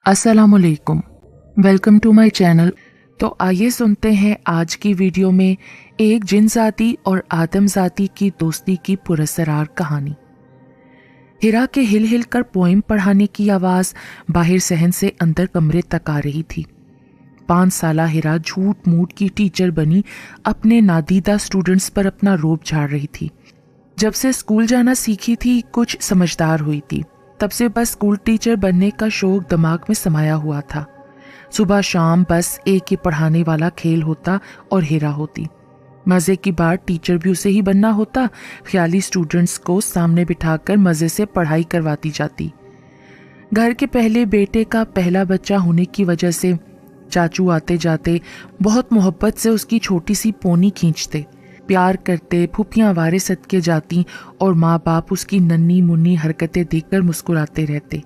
अस्सलाम वालेकुम, welcome to my channel. तो आइए सुनते हैं आज की वीडियो में एक जिन जाति और आदम जाति की दोस्ती की पुरस्सरार कहानी। हिरा के हिल हिल कर पोइम पढ़ाने की आवाज़ बाहर सहन से अंदर कमरे तक आ रही थी। 5 साला हिरा झूठ मूठ की टीचर बनी अपने नादीदा स्टूडेंट्स पर अपना रोब झाड़ रही थी। जब से स्कूल जाना सीखी थी, कुछ समझदार हुई थी, तब से बस स्कूल टीचर बनने का शौक दिमाग में समाया हुआ था। सुबह शाम बस एक ही पढ़ाने वाला खेल होता और हिरा होती। मज़े की बात, टीचर भी उसे ही बनना होता। ख्याली स्टूडेंट्स को सामने बिठाकर मज़े से पढ़ाई करवाती जाती। घर के पहले बेटे का पहला बच्चा होने की वजह से चाचू आते जाते बहुत मोहब्बत से उसकी छोटी सी पोनी खींचते, प्यार करते। फूफियाँ वारे सदके जाती और माँ बाप उसकी नन्ही मुन्नी हरकतें देखकर मुस्कुराते रहते।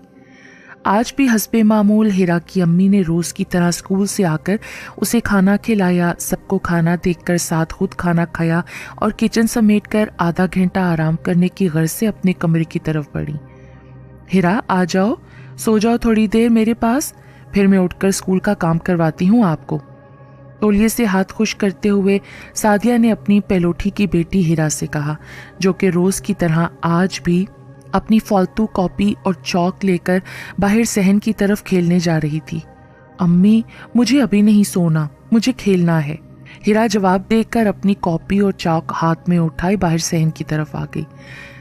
आज भी हस्बे मामूल हिरा की अम्मी ने रोज़ की तरह स्कूल से आकर उसे खाना खिलाया। सबको खाना देखकर साथ खुद खाना खाया और किचन समेटकर आधा घंटा आराम करने की गर्ज से अपने कमरे की तरफ बढ़ी। हिरा, आ जाओ, सो जाओ थोड़ी देर मेरे पास, फिर मैं उठकर स्कूल का काम करवाती हूँ आपको। तौलिए से हाथ खुश करते हुए सादिया ने अपनी पहलोठी की बेटी हिरा से कहा, जो कि रोज़ की तरह आज भी अपनी फालतू कॉपी और चौक लेकर बाहर सहन की तरफ खेलने जा रही थी। अम्मी, मुझे अभी नहीं सोना, मुझे खेलना है। हिरा जवाब देकर अपनी कॉपी और चौक हाथ में उठाए बाहर सहन की तरफ आ गई।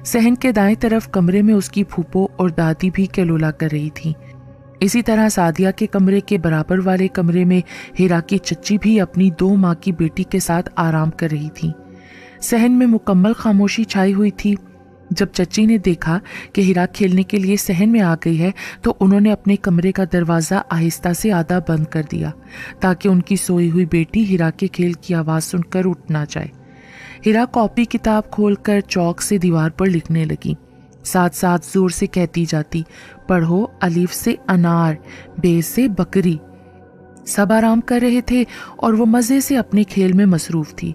सहन के दाएं तरफ कमरे में उसकी फूफो और दादी भी कलोला कर रही थी। इसी तरह सादिया के कमरे के बराबर वाले कमरे में हिरा की चच्ची भी अपनी 2 माह की बेटी के साथ आराम कर रही थी। सहन में मुकम्मल खामोशी छाई हुई थी। जब चच्ची ने देखा कि हिरा खेलने के लिए सहन में आ गई है, तो उन्होंने अपने कमरे का दरवाज़ा आहिस्ता से आधा बंद कर दिया, ताकि उनकी सोई हुई बेटी हिरा के खेल की आवाज़ सुनकर उठ ना जाए। हिरा कॉपी किताब खोलकर चौक से दीवार पर लिखने लगी, साथ साथ जोर से कहती जाती, पढ़ो अलिफ से अनार, बे से बकरी। सब आराम कर रहे थे और वो मज़े से अपने खेल में मसरूफ़ थी।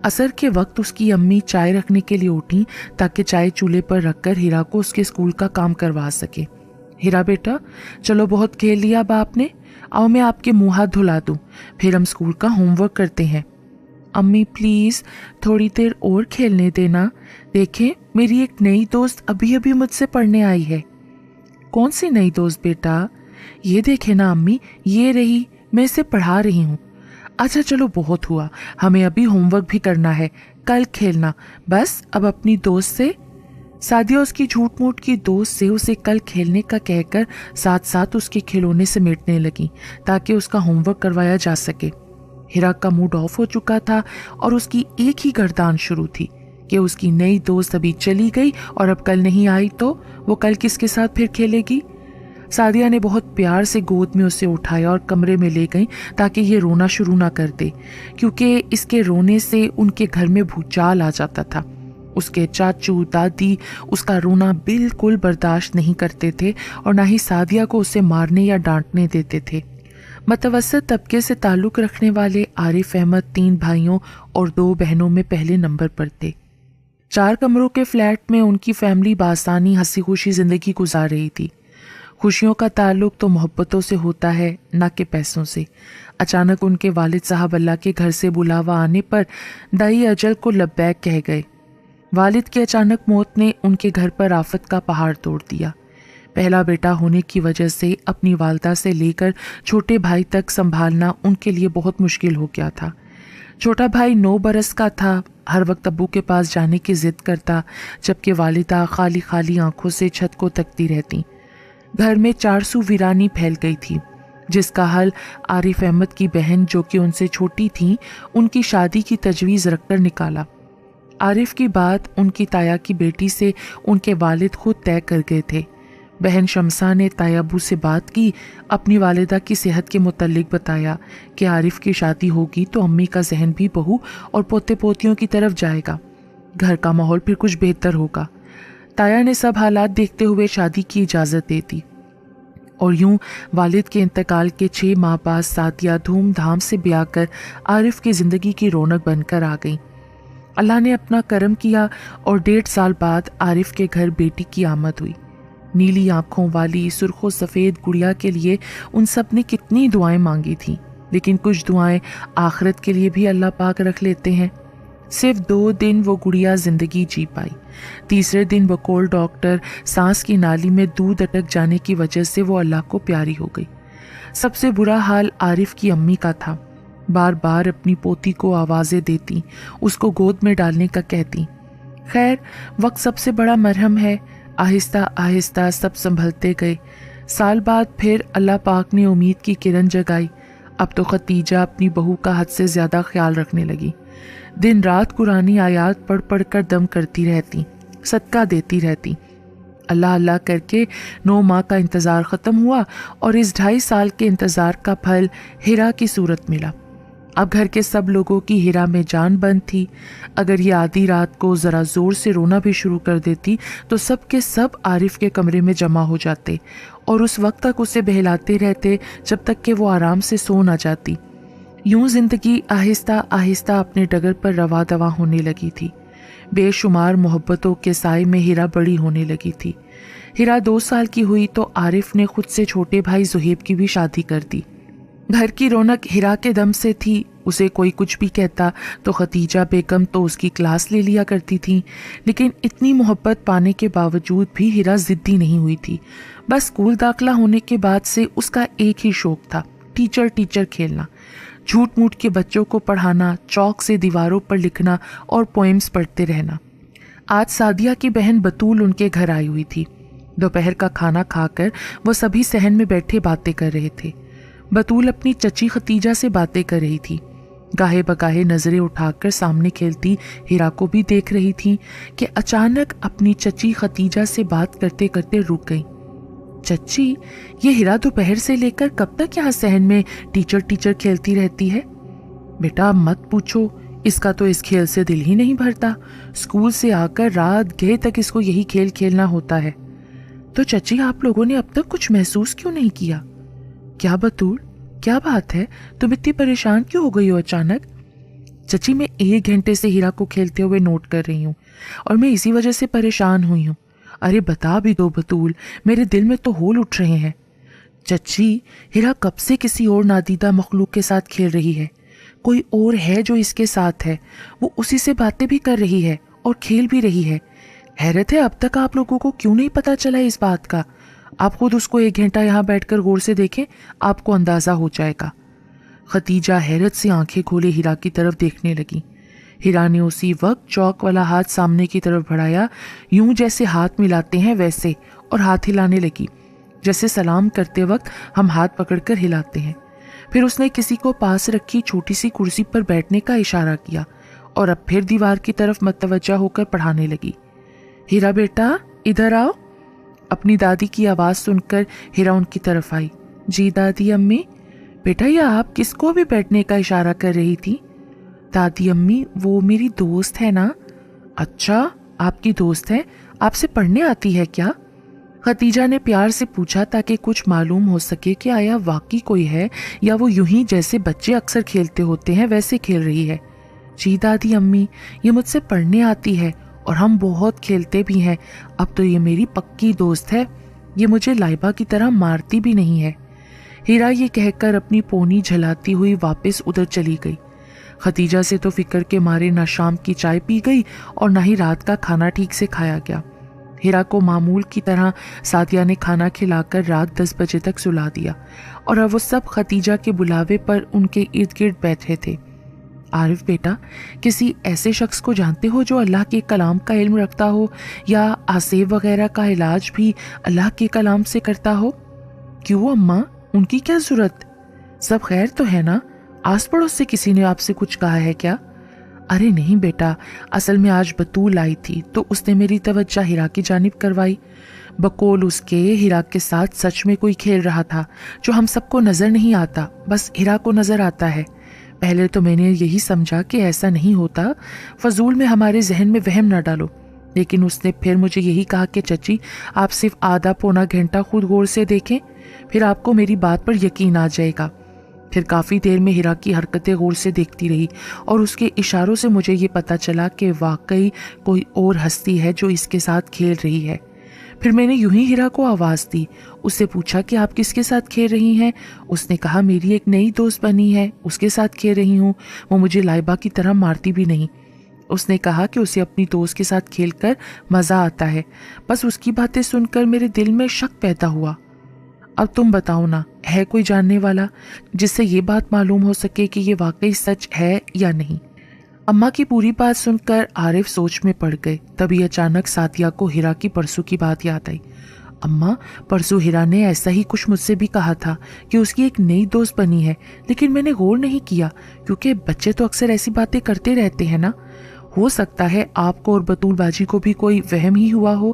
असर के वक्त उसकी अम्मी चाय रखने के लिए उठी, ताकि चाय चूल्हे पर रखकर हिरा को उसके स्कूल का काम करवा सके। हिरा बेटा, चलो बहुत खेल लिया बाप ने, आओ मैं आपके मुँह हाथ धुला दूँ, फिर हम स्कूल का होमवर्क करते हैं। अम्मी प्लीज़ थोड़ी देर और खेलने देना, देखें मेरी एक नई दोस्त अभी अभी मुझसे पढ़ने आई है। कौन सी नई दोस्त बेटा? ये देखे ना अम्मी, ये रही, मैं इसे पढ़ा रही हूँ। अच्छा चलो बहुत हुआ, हमें अभी होमवर्क भी करना है, कल खेलना। बस अब अपनी दोस्त से, सादिया उसकी झूठ मूठ की दोस्त से उसे कल खेलने का कहकर साथ साथ उसके खिलौने समेटने लगी, ताकि उसका होमवर्क करवाया जा सके। हिरा का मूड ऑफ हो चुका था और उसकी एक ही गर्दान शुरू थी कि उसकी नई दोस्त अभी चली गई और अब कल नहीं आई तो वो कल किसके साथ फिर खेलेगी। सादिया ने बहुत प्यार से गोद में उसे उठाया और कमरे में ले गई, ताकि ये रोना शुरू ना कर दे, क्योंकि इसके रोने से उनके घर में भूचाल आ जाता था। उसके चाचू दादी उसका रोना बिल्कुल बर्दाश्त नहीं करते थे और ना ही सादिया को उसे मारने या डांटने देते थे। मतवसत तबके से ताल्लुक़ रखने वाले आरिफ अहमद 3 भाइयों और 2 बहनों में पहले नंबर पर थे। 4 कमरों के फ्लैट में उनकी फैमिली बासानी हंसी खुशी ज़िंदगी गुजार रही थी। खुशियों का ताल्लुक़ तो मोहब्बतों से होता है, ना कि पैसों से। अचानक उनके वालिद साहब अल्लाह के घर से बुलावा आने पर दाई अजल को लब्बैक कह गए। वालिद की अचानक मौत ने उनके घर पर आफत का पहाड़ तोड़ दिया। पहला बेटा होने की वजह से अपनी वालदा से लेकर छोटे भाई तक संभालना उनके लिए बहुत मुश्किल हो गया था। छोटा भाई 9 बरस का था, हर वक्त अब्बू के पास जाने की ज़िद करता, जबकि वालिदा खाली खाली आंखों से छत को तकती रहती। घर में 400 वीरानी फैल गई थी, जिसका हल आरिफ अहमद की बहन, जो कि उनसे छोटी थी, उनकी शादी की तजवीज़ रखकर निकाला। आरिफ की बात उनकी ताया की बेटी से उनके वालिद खुद तय कर गए थे। बहन शमसा ने ताया अबू से बात की, अपनी वालिदा की सेहत के मुतल्लिक बताया कि आरिफ की शादी होगी तो अम्मी का जहन भी बहू और पोते पोतियों की तरफ जाएगा, घर का माहौल फिर कुछ बेहतर होगा। ताया ने सब हालात देखते हुए शादी की इजाज़त दे दी और यूं वालिद के इंतकाल के 6 माह बाद सादिया धूमधाम से ब्याह कर आरिफ की ज़िंदगी की रौनक बनकर आ गई। अल्लाह ने अपना करम किया और 1.5 साल बाद आरिफ के घर बेटी की आमद हुई। نیلی آنکھوں والی سرخ و سفید گڑیا کے لیے ان سب نے کتنی دعائیں مانگی تھیں، لیکن کچھ دعائیں آخرت کے لیے بھی اللہ پاک رکھ لیتے ہیں۔ صرف 2 دن وہ گڑیا زندگی جی پائی۔ تیسرے دن بقول ڈاکٹر سانس کی نالی میں دودھ اٹک جانے کی وجہ سے وہ اللہ کو پیاری ہو گئی۔ سب سے برا حال عارف کی امی کا تھا۔ بار بار اپنی پوتی کو آوازیں دیتی، اس کو گود میں ڈالنے کا کہتی۔ خیر، وقت سب سے بڑا مرہم ہے، آہستہ آہستہ سب سنبھلتے گئے۔ سال بعد پھر اللہ پاک نے امید کی کرن جگائی۔ اب تو ختیجہ اپنی بہو کا حد سے زیادہ خیال رکھنے لگی۔ دن رات قرآنی آیات پڑھ پڑھ کر دم کرتی رہتی، صدقہ دیتی رہتی۔ اللہ اللہ کر کے 9 ماہ کا انتظار ختم ہوا اور اس 2.5 سال کے انتظار کا پھل ہیرا کی صورت ملا۔ اب گھر کے سب لوگوں کی ہیرا میں جان بند تھی۔ اگر یہ آدھی رات کو ذرا زور سے رونا بھی شروع کر دیتی تو سب کے سب عارف کے کمرے میں جمع ہو جاتے اور اس وقت تک اسے بہلاتے رہتے جب تک کہ وہ آرام سے سو نہ جاتی۔ یوں زندگی آہستہ آہستہ اپنے ڈگر پر رواں دواں ہونے لگی تھی۔ بے شمار محبتوں کے سائے میں ہیرا بڑی ہونے لگی تھی۔ ہیرا 2 سال کی ہوئی تو عارف نے خود سے چھوٹے بھائی زہیب کی بھی شادی کر دی۔ گھر کی رونق ہیرا کے دم سے تھی۔ اسے کوئی کچھ بھی کہتا تو ختیجہ بیگم تو اس کی کلاس لے لیا کرتی تھی، لیکن اتنی محبت پانے کے باوجود بھی ہیرا ضدی نہیں ہوئی تھی۔ بس اسکول داخلہ ہونے کے بعد سے اس کا ایک ہی شوق تھا، ٹیچر کھیلنا، جھوٹ موٹ کے بچوں کو پڑھانا، چاک سے دیواروں پر لکھنا اور پوئمز پڑھتے رہنا۔ آج سعدیہ کی بہن بطول ان کے گھر آئی ہوئی تھی۔ دوپہر کا کھانا کھا کر وہ سبھی صحن میں بیٹھے باتیں کر رہے تھے۔ بطول اپنی چچی ختیجہ سے باتیں کر رہی تھی۔ گاہے بگاہے نظریں اٹھا کر سامنے کھیلتی ہیرا کو بھی دیکھ رہی تھی کہ اچانک اپنی چچی ختیجہ سے بات کرتے کرتے رک گئی۔ چچی، یہ ہیرا دوپہر سے لے کر کب تک یہاں صحن میں ٹیچر کھیلتی رہتی ہے؟ بیٹا مت پوچھو، اس کا تو اس کھیل سے دل ہی نہیں بھرتا۔ اسکول سے آ کر رات گئے تک اس کو یہی کھیل کھیلنا ہوتا ہے۔ تو چچی، آپ لوگوں نے اب تک کچھ محسوس کیوں نہیں کیا؟ کیا بطول، کیا بات ہے؟ تم اتنی پریشان کیوں ہو گئی ہو اچانک؟ چچی، میں 1 گھنٹے سے ہیرا کو کھیلتے ہوئے نوٹ کر رہی ہوں اور میں اسی وجہ سے پریشان ہوئی ہوں۔ ارے بتا بھی دو بطول، میرے دل میں تو ہول اٹھ رہے ہیں۔ چچی، ہیرا کب سے کسی اور نادیدہ مخلوق کے ساتھ کھیل رہی ہے۔ کوئی اور ہے جو اس کے ساتھ ہے، وہ اسی سے باتیں بھی کر رہی ہے اور کھیل بھی رہی ہے۔ حیرت ہے اب تک آپ لوگوں کو کیوں نہیں پتا چلا اس بات کا۔ آپ خود اس کو 1 گھنٹہ یہاں بیٹھ کر غور سے دیکھیں، آپ کو اندازہ ہو جائے گا۔ ختیجہ حیرت سے آنکھیں کھولے ہیرا کی طرف دیکھنے لگی۔ ہیرا نے اسی وقت چوک والا ہاتھ سامنے کی طرف بڑھایا، یوں جیسے ہاتھ ملاتے ہیں ویسے، اور ہاتھ ہلانے لگی جیسے سلام کرتے وقت ہم ہاتھ پکڑ کر ہلاتے ہیں۔ پھر اس نے کسی کو پاس رکھی چھوٹی سی کرسی پر بیٹھنے کا اشارہ کیا اور اب پھر دیوار کی طرف متوجہ ہو کر پڑھانے لگی۔ ہیرا بیٹا ادھر آؤ۔ اپنی دادی کی آواز سن کر ہیرا ان کی طرف آئی۔ جی دادی امی۔ بیٹا، یہ آپ کس کو بھی بیٹھنے کا اشارہ کر رہی تھی؟ دادی امی، وہ میری دوست ہے نا۔ اچھا، آپ کی دوست ہے، آپ سے پڑھنے آتی ہے کیا؟ ختیجہ نے پیار سے پوچھا تاکہ کچھ معلوم ہو سکے کہ آیا واقعی کوئی ہے یا وہ یوں ہی جیسے بچے اکثر کھیلتے ہوتے ہیں ویسے کھیل رہی ہے۔ جی دادی امی، یہ مجھ سے پڑھنے آتی ہے اور ہم بہت کھیلتے بھی ہیں۔ اب تو یہ میری پکی دوست ہے، یہ مجھے لائبہ کی طرح مارتی بھی نہیں ہے۔ ہیرا یہ کہہ کر اپنی پونی جھلاتی ہوئی واپس ادھر چلی گئی۔ ختیجہ سے تو فکر کے مارے نہ شام کی چائے پی گئی اور نہ ہی رات کا کھانا ٹھیک سے کھایا گیا۔ ہیرا کو معمول کی طرح سعدیہ نے کھانا کھلا کر رات 10 بجے تک سلا دیا اور اب وہ سب ختیجہ کے بلاوے پر ان کے ارد گرد بیٹھے تھے۔ عارف بیٹا، کسی ایسے شخص کو جانتے ہو جو اللہ کے کلام کا علم رکھتا ہو یا آسیب وغیرہ کا علاج بھی اللہ کے کلام سے کرتا ہو؟ کیوں اماں، ان کی کیا ضرورت؟ سب خیر تو ہے نا؟ آس پڑوس سے کسی نے آپ سے کچھ کہا ہے کیا؟ ارے نہیں بیٹا، اصل میں آج بطول آئی تھی تو اس نے میری توجہ ہیرا کی جانب کروائی۔ بقول اس کے ہیرا کے ساتھ سچ میں کوئی کھیل رہا تھا جو ہم سب کو نظر نہیں آتا، بس ہیرا کو نظر آتا ہے۔ پہلے تو میں نے یہی سمجھا کہ ایسا نہیں ہوتا، فضول میں ہمارے ذہن میں وہم نہ ڈالو، لیکن اس نے پھر مجھے یہی کہا کہ چچی آپ صرف آدھا پونا گھنٹہ خود غور سے دیکھیں، پھر آپ کو میری بات پر یقین آ جائے گا۔ پھر کافی دیر میں ہیرا کی حرکتیں غور سے دیکھتی رہی اور اس کے اشاروں سے مجھے یہ پتا چلا کہ واقعی کوئی اور ہستی ہے جو اس کے ساتھ کھیل رہی ہے۔ फिर मैंने यूं ही हिरा को आवाज़ दी। उससे पूछा कि आप किसके साथ खेल रही हैं? उसने कहा मेरी एक नई दोस्त बनी है, उसके साथ खेल रही हूँ। वो मुझे लाइबा की तरह मारती भी नहीं। उसने कहा कि उसे अपनी दोस्त के साथ खेलकर मज़ा आता है। बस उसकी बातें सुनकर मेरे दिल में शक पैदा हुआ। अब तुम बताओ ना, है कोई जानने वाला जिससे ये बात मालूम हो सके कि ये वाकई सच है या नहीं? अम्मा की पूरी बात सुनकर आरिफ सोच में पड़ गए। तभी अचानक सादिया को हिरा की परसों की बात याद आई। अम्मा, परसों हिरा ने ऐसा ही कुछ मुझसे भी कहा था कि उसकी एक नई दोस्त बनी है, लेकिन मैंने गौर नहीं किया क्योंकि बच्चे तो अक्सर ऐसी बातें करते रहते हैं ना। हो सकता है आपको और बतूल बाजी को भी कोई वहम ही हुआ हो।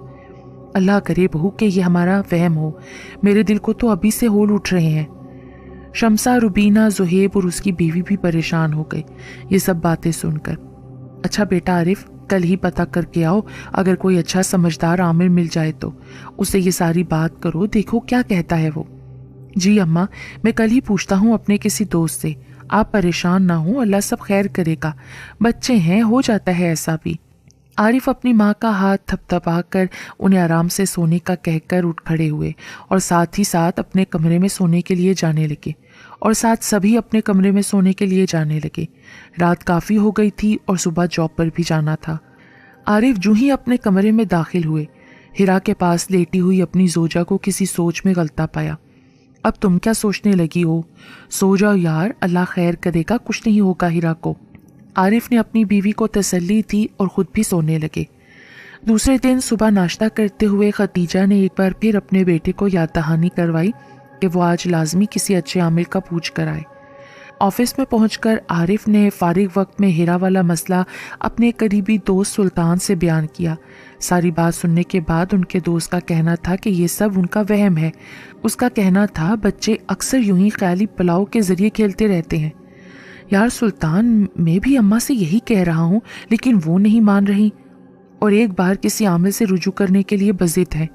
अल्लाह करे बहू कि ये हमारा वहम हो। मेरे दिल को तो अभी से होल उठ रहे हैं। शम्सा, रुबीना, जुहेब और उसकी बीवी भी परेशान हो गए ये सब बातें सुनकर। अच्छा बेटा आरिफ, कल ही पता करके आओ, अगर कोई अच्छा समझदार आमिर मिल जाए तो उसे ये सारी बात करो, देखो क्या कहता है वो। जी अम्मा, मैं कल ही पूछता हूँ अपने किसी दोस्त से। आप परेशान ना हो, अल्लाह सब खैर करेगा। बच्चे हैं, हो जाता है ऐसा भी। आरिफ अपनी माँ का हाथ थपथपा कर उन्हें आराम से सोने का कहकर उठ खड़े हुए और साथ ही साथ अपने कमरे में सोने के लिए जाने लगे। और साथ सभी अपने कमरे में सोने के लिए जाने लगे। रात काफ़ी हो गई थी और सुबह जॉब पर भी जाना था। आरिफ जूं ही अपने कमरे में दाखिल हुए, हिरा के पास लेटी हुई अपनी जोजा को किसी सोच में गलता पाया। अब तुम क्या सोचने लगी हो? सो जाओ यार, अल्लाह खैर करेगा, कुछ नहीं होगा हिरा को। आरिफ ने अपनी बीवी को तसल्ली दी और खुद भी सोने लगे। दूसरे दिन सुबह नाश्ता करते हुए खतीजा ने एक बार फिर अपने बेटे को याद दहानी करवाई कि वो आज लाजमी किसी अच्छे आमिर का पूछ कर आए। ऑफिस में पहुंचकर आरिफ ने फारिग वक्त में हिरा वाला मसला अपने करीबी दोस्त सुल्तान से बयान किया। सारी बात सुनने के बाद उनके दोस्त का कहना था कि ये सब उनका वहम है। उसका कहना था बच्चे अक्सर यूं ही ख्याली पुलाव के जरिए खेलते रहते हैं। यार सुल्तान, मैं भी अम्मा से यही कह रहा हूँ, लेकिन वो नहीं मान रही और एक बार किसी आमिल से रुजू करने के लिए बज़िद है।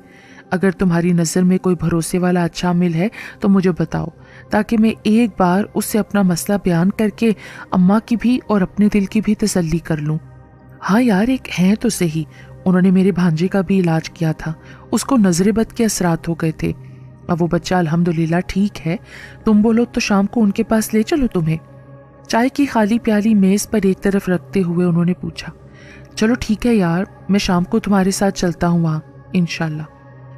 अगर तुम्हारी नज़र में कोई भरोसे वाला अच्छा आमिल है तो मुझे बताओ, ताकि मैं एक बार उससे अपना मसला बयान करके अम्मा की भी और अपने दिल की भी तसल्ली कर लूँ। हाँ यार, एक हैं तो सही, उन्होंने मेरे भांजे का भी इलाज किया था, उसको नजर बद के असरात हो गए थे। अब वो बच्चा अल्हम्दुलिल्लाह ठीक है। तुम बोलो तो शाम को उनके पास ले चलो तुम्हें। चाय की खाली प्याली मेज पर एक तरफ रखते हुए उन्होंने पूछा। चलो ठीक है यार, मैं शाम को तुम्हारे साथ चलता हूँ वहाँ इंशाल्लाह।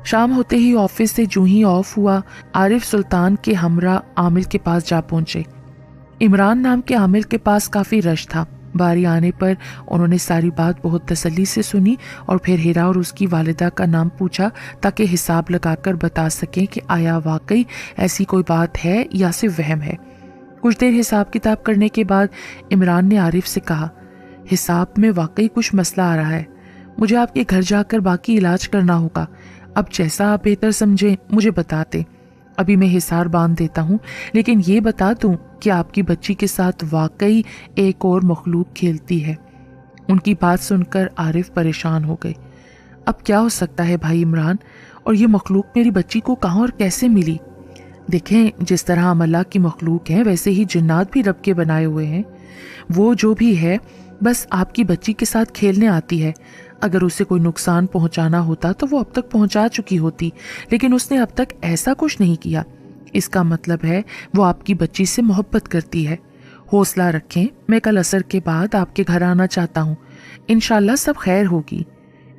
शाम होते ही ऑफिस से जूं ही ऑफ हुआ, आरिफ सुल्तान के हमरा आमिल के पास जा पहुंचे। इमरान नाम के आमिल के पास काफ़ी रश था। बारी आने पर उन्होंने सारी बात बहुत तसल्ली से सुनी और फिर हिरा और उसकी वालिदा का नाम पूछा ताकि हिसाब लगाकर बता सकें कि आया वाकई ऐसी कोई बात है या सिर्फ वहम है। कुछ देर हिसाब किताब करने के बाद इमरान ने आरिफ से कहा, हिसाब में वाकई कुछ मसला आ रहा है, मुझे आपके घर जाकर बाकी इलाज करना होगा। अब जैसा आप बेहतर समझें मुझे बताते। अभी मैं हिसार बांध देता हूँ, लेकिन ये बता दूँ कि आपकी बच्ची के साथ वाकई एक और मखलूक खेलती है। उनकी बात सुनकर आरिफ परेशान हो गए। अब क्या हो सकता है भाई इमरान, और ये मखलूक मेरी बच्ची को कहाँ और कैसे मिली? देखें, जिस तरह हम अल्लाह की मखलूक हैं वैसे ही जिन्नात भी रब के बनाए हुए हैं। वो जो भी है बस आपकी बच्ची के साथ खेलने आती है। अगर उसे कोई नुकसान पहुंचाना होता तो वो अब तक पहुंचा चुकी होती, लेकिन उसने अब तक ऐसा कुछ नहीं किया। इसका मतलब है वो आपकी बच्ची से मोहब्बत करती है। हौसला रखें, मैं कल असर के बाद आपके घर आना चाहता हूँ, इंशाल्लाह सब खैर होगी।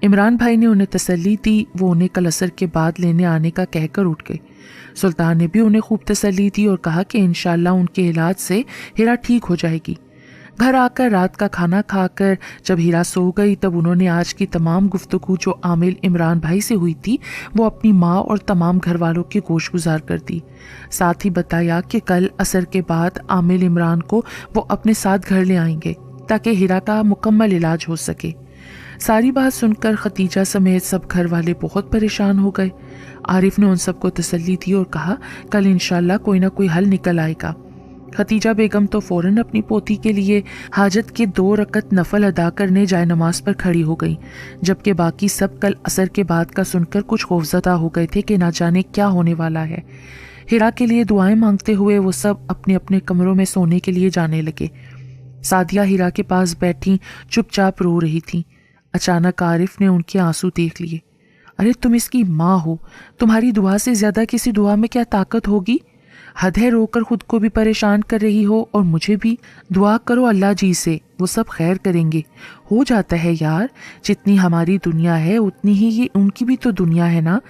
इमरान भाई ने उन्हें तसल्ली दी। वो उन्हें कल असर के बाद लेने आने का कहकर उठ गए। सुल्तान ने भी उन्हें खूब तसल्ली दी और कहा कि इंशाल्लाह उनके इलाज से हिरा ठीक हो जाएगी। घर आकर रात का खाना खाकर जब हिरा सो गई तब उन्होंने आज की तमाम गुफ्तगू जो आमिल इमरान भाई से हुई थी वो अपनी माँ और तमाम घर वालों की गोशगुजार कर दी। साथ ही बताया कि कल असर के बाद आमिल इमरान को वो अपने साथ घर ले आएंगे ताकि हिरा का मुकम्मल इलाज हो सके। सारी बात सुनकर खतीजा समेत सब घर वाले बहुत परेशान हो गए। आरिफ ने उन सबको तसल्ली दी और कहा, कल इंशाल्लाह कोई ना कोई हल निकल आएगा। खतीजा बेगम तो फौरन अपनी पोती के लिए हाजत के 2 रकत नफल अदा करने जाए नमाज पर खड़ी हो गई, जबकि बाकी सब कल असर के बाद का सुनकर कुछ खौफजदा हो गए थे कि ना जाने क्या होने वाला है। हिरा के लिए दुआएं मांगते हुए वो सब अपने अपने कमरों में सोने के लिए जाने लगे। सादिया हिरा के पास बैठी चुपचाप रो रही थी। अचानक आरिफ ने उनके आंसू देख लिए। अरे तुम इसकी माँ हो, तुम्हारी दुआ से ज्यादा किसी दुआ में क्या ताकत होगी? हद है, रोकर खुद को भी परेशान कर रही हो और मुझे भी। दुआ करो अल्लाह जी से, वो सब खैर करेंगे। हो जाता है यार, जितनी हमारी दुनिया है उतनी ही ये उनकी भी तो दुनिया है ना।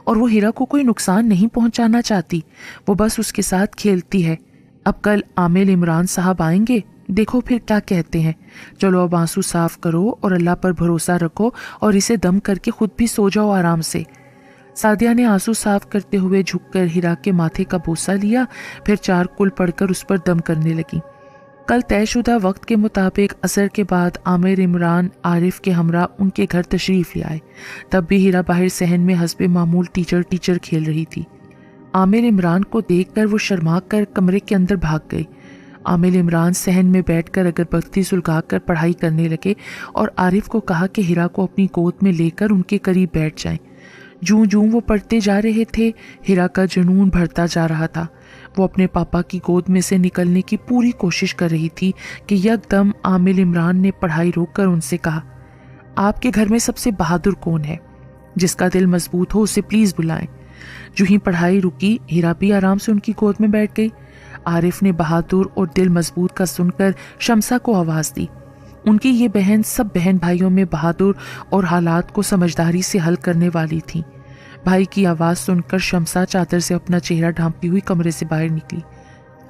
और वो हीरा को कोई नुकसान नहीं पहुंचाना चाहती, वो बस उसके साथ खेलती है। अब कल आमिल इमरान साहब आएंगे, देखो फिर क्या कहते हैं। चलो अब आंसू साफ करो और अल्लाह पर भरोसा रखो और इसे दम करके खुद भी सो जाओ आराम से। सादिया ने आंसू साफ करते हुए झुककर हीरा के माथे का बोसा लिया, फिर 4 कुल पढ़कर उस पर दम करने लगी। कल तयशुदा वक्त के मुताबिक असर के बाद आमिर इमरान आरिफ के हमरा उनके घर तशरीफ ले आए। तब भी हीरा बाहर सहन में हस्बे मामूल टीचर खेल रही थी। आमिर इमरान को देखकर वो शर्मा कर कमरे के अंदर भाग गई। आमिर इमरान सहन में बैठकर अगरबत्ती सुलगाकर पढ़ाई करने लगे और आरिफ को कहा कि हीरा को अपनी गोद में लेकर उनके करीब बैठ जाएं। जूं जूं वो पढ़ते जा रहे थे, हीरा का जुनून बढ़ता जा रहा था। वो अपने पापा की गोद में से निकलने की पूरी कोशिश कर रही थी कि यकदम आमिर इमरान ने पढ़ाई रोककर उनसे कहा, आपके घर में सबसे बहादुर कौन है? जिसका दिल मजबूत हो उसे प्लीज बुलाएं। जो ही पढ़ाई रुकी, हीरा भी आराम से उनकी गोद में बैठ गई। आरिफ ने बहादुर और दिल मजबूत का सुनकर शमसा को आवाज दी। उनकी ये बहन सब बहन भाइयों में बहादुर और हालात को समझदारी से हल करने वाली थी। भाई की आवाज़ सुनकर शमसा चादर से अपना चेहरा ढांपती हुई कमरे से बाहर निकली।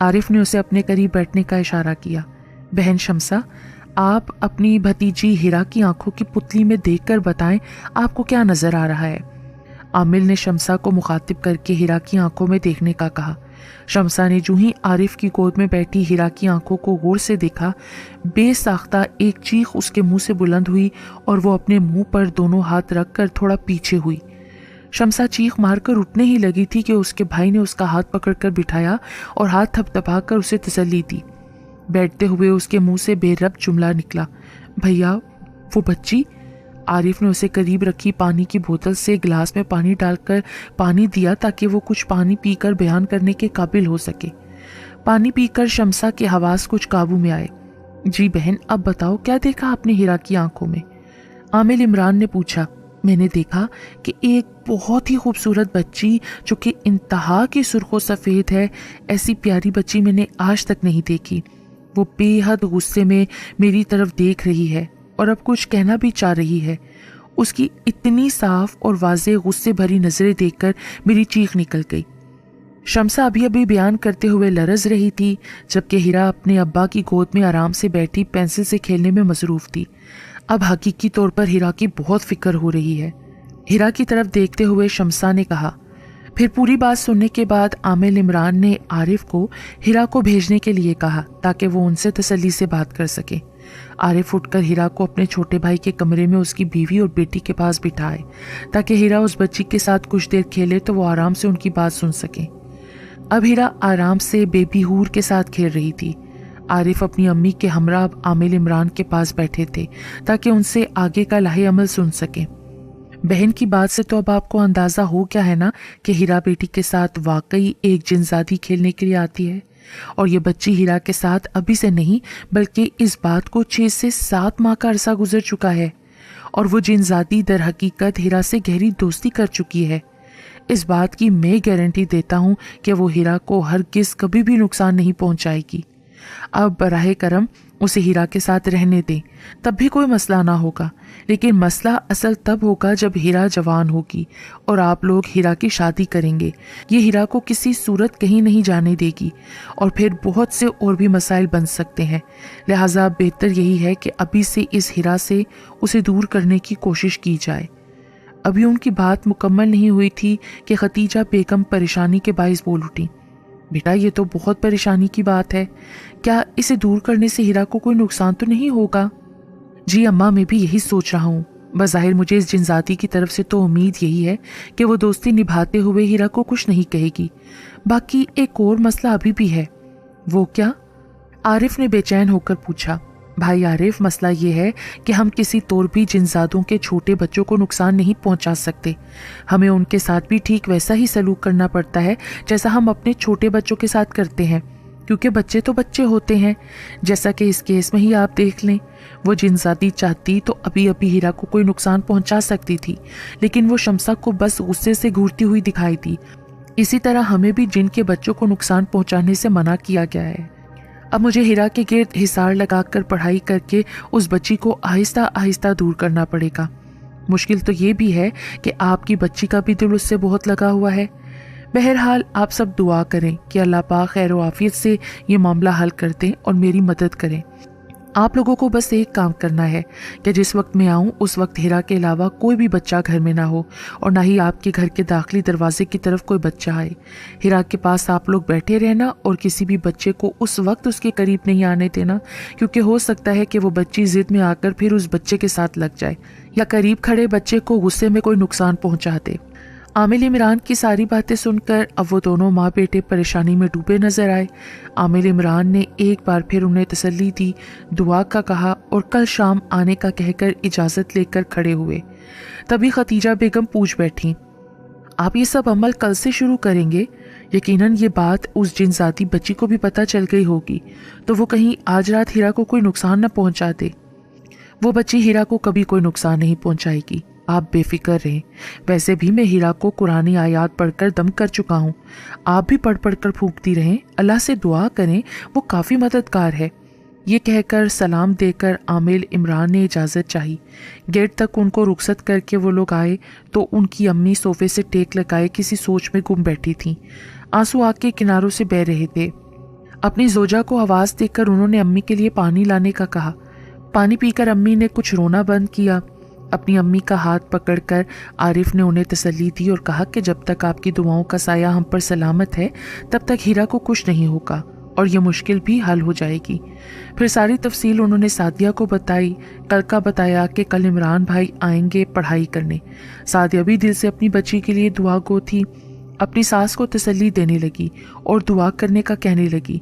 आरिफ ने उसे अपने करीब बैठने का इशारा किया। बहन शमसा, आप अपनी भतीजी हीरा की आंखों की पुतली में देखकर बताएं आपको क्या नजर आ रहा है। आमिल ने शमसा को मुखातिब करके हीरा की आंखों में देखने का कहा। शमसा ने जो ही आरिफ की गोद में बैठी हीरा की आंखों को गौर से देखा, बेसाख्ता एक चीख उसके मुंह से बुलंद हुई और वो अपने मुंह पर दोनों हाथ रखकर थोड़ा पीछे हुई। शमसा चीख मारकर उठने ही लगी थी कि उसके भाई ने उसका हाथ पकड़कर बिठाया और हाथ थपथपाकर उसे तसल्ली दी। बैठते हुए उसके मुंह से बेरब जुमला निकला, भैया वो बच्ची। आरिफ ने उसे करीब रखी पानी की बोतल से गिलास में पानी डालकर पानी दिया ताकि वो कुछ पानी पीकर बयान करने के काबिल हो सके। पानी पीकर शमसा के हवास कुछ काबू में आए। जी बहन, अब बताओ क्या देखा आपने हीरा की आंखों में? आमिल इमरान ने पूछा। मैंने देखा कि एक बहुत ही खूबसूरत बच्ची जो कि इंतहा की सुर्खो सफ़ेद है, ऐसी प्यारी बच्ची मैंने आज तक नहीं देखी। वो बेहद गुस्से में मेरी तरफ देख रही है और अब कुछ कहना भी चाह रही है। उसकी इतनी साफ और वाज़ेह गुस्से भरी नजरें देखकर मेरी चीख निकल गई। शमसा अभी अभी बयान करते हुए लरज रही थी, जबकि हीरा अपने अब्बा की गोद में आराम से बैठी पेंसिल से खेलने में मसरूफ थी। अब हकीकी तौर पर हीरा की बहुत फिक्र हो रही है। हीरा की तरफ देखते हुए शमसा ने कहा। फिर पूरी बात सुनने के बाद आमिल इमरान ने आरिफ को हीरा को भेजने के लिए कहा ताकि वो उनसे तसल्ली से बात कर सके। आरिफ उठकर हीरा को अपने छोटे भाई के कमरे में उसकी बीवी और बेटी के पास बिठाए ताकि हीरा उस बच्ची के साथ कुछ देर खेले तो वो आराम से उनकी बात सुन सके। अब हीरा आराम से बेबी हूर के साथ खेल रही थी। आरिफ अपनी अम्मी के हमरा आमिल इमरान के पास बैठे थे ताकि उनसे आगे का लाहे अमल सुन सके। बहन की बात से तो अब आपको अंदाजा हो गया है ना कि हीरा बेटी के साथ वाकई एक जिनजादी खेलने के लिए आती है, और ये बच्ची हीरा के साथ अभी से नहीं बल्कि इस बात को 6 से 7 माह का अरसा गुजर चुका है, और वो जिनजादी दर हकीकत हीरा से गहरी दोस्ती कर चुकी है। इस बात की मैं गारंटी देता हूँ कि वो हीरा को हरगिज़ कभी भी नुकसान नहीं पहुँचाएगी। अब बराहे करम उसे हीरा के साथ रहने दें, तब भी कोई मसला ना होगा। लेकिन मसला असल तब होगा जब हीरा जवान होगी और आप लोग हीरा की शादी करेंगे। ये हीरा को किसी सूरत कहीं नहीं जाने देगी और फिर बहुत से और भी मसाइल बन सकते हैं। लिहाजा बेहतर यही है कि अभी से इस हीरा से उसे दूर करने की कोशिश की जाए। अभी उनकी बात मुकम्मल नहीं हुई थी कि खतीजा बेगम परेशानी के बाइस बोल उठी। बेटा, ये तो बहुत परेशानी की बात है। क्या इसे दूर करने से हीरा को कोई नुकसान तो नहीं होगा? जी अम्मा, मैं भी यही सोच रहा हूँ। बज़ाहिर मुझे इस जिनजाती की तरफ से तो उम्मीद यही है कि वो दोस्ती निभाते हुए हीरा को कुछ नहीं कहेगी। बाकी एक और मसला अभी भी है। वो क्या? आरिफ ने बेचैन होकर पूछा। भाई आरिफ, मसला ये है कि हम किसी तौर भी जिनजादों के छोटे बच्चों को नुकसान नहीं पहुंचा सकते। हमें उनके साथ भी ठीक वैसा ही सलूक करना पड़ता है जैसा हम अपने छोटे बच्चों के साथ करते हैं। क्योंकि बच्चे तो बच्चे होते हैं। जैसा कि इस केस में ही आप देख लें, वो जिनजाती चाहती तो अभी अभी हीरा को कोई नुकसान पहुंचा सकती थी, लेकिन वो शम्सा को बस गुस्से से घूरती हुई दिखाई दी। इसी तरह हमें भी जिन के बच्चों को नुकसान पहुंचाने से मना किया गया है। अब मुझे हीरा के गिर्द हिसार लगाकर पढ़ाई करके उस बच्ची को आहिस्ता आहिस्ता दूर करना पड़ेगा। मुश्किल तो ये भी है कि आपकी बच्ची का भी दिल उससे बहुत लगा हुआ है। बहरहाल आप सब दुआ करें कि अल्लाह पाक खैर व आफियत से ये मामला हल कर दें और मेरी मदद करें। आप लोगों को बस एक काम करना है कि जिस वक्त मैं आऊँ उस वक्त हीरा के अलावा कोई भी बच्चा घर में ना हो और ना ही आपके घर के दाखिली दरवाजे की तरफ कोई बच्चा आए। हीरा के पास आप लोग बैठे रहना और किसी भी बच्चे को उस वक्त उसके करीब नहीं आने देना, क्योंकि हो सकता है कि वो बच्ची जिद में आकर फिर उस बच्चे के साथ लग जाए या करीब खड़े बच्चे को गुस्से में कोई नुकसान पहुंचा दे। आमिल इमरान की सारी बातें सुनकर अब वो दोनों माँ बेटे परेशानी में डूबे नजर आए। आमिल इमरान ने एक बार फिर उन्हें तसल्ली दी, दुआ का कहा और कल शाम आने का कहकर इजाज़त लेकर खड़े हुए। तभी खतीजा बेगम पूछ बैठी, आप ये सब अमल कल से शुरू करेंगे? यकीनन ये बात उस जिनजाती बच्ची को भी पता चल गई होगी, तो वो कहीं आज रात हीरा को कोई नुकसान न पहुंचा दे। वो बच्ची हीरा को कभी कोई नुकसान नहीं पहुंचाएगी, आप बेफिक्र रहें। वैसे भी मैं हीरा को कुरानी आयात पढ़कर दम कर चुका हूँ। आप भी पढ़ पढ़ कर फूंकती रहें, अल्लाह से दुआ करें, वो काफ़ी मददगार है। ये कहकर सलाम देकर आमिल इमरान ने इजाज़त चाही। गेट तक उनको रुखसत करके वो लोग आए तो उनकी अम्मी सोफे से टेक लगाए किसी सोच में गुम बैठी थीं। आंसू आँख के किनारों से बह रहे थे। अपनी जोजा को आवाज़ देकर उन्होंने अम्मी के लिए पानी लाने का कहा। पानी पीकर अम्मी ने कुछ रोना बंद किया। अपनी अम्मी का हाथ पकड़कर आरिफ ने उन्हें तसल्ली दी और कहा कि जब तक आपकी दुआओं का साया हम पर सलामत है तब तक हीरा को कुछ नहीं होगा और ये मुश्किल भी हल हो जाएगी। फिर सारी तफसील उन्होंने सादिया को बताई। कल का बताया कि कल इमरान भाई आएंगे पढ़ाई करने। सादिया भी दिल से अपनी बच्ची के लिए दुआ गो थी। अपनी सास को तसल्ली देने लगी और दुआ करने का कहने लगी।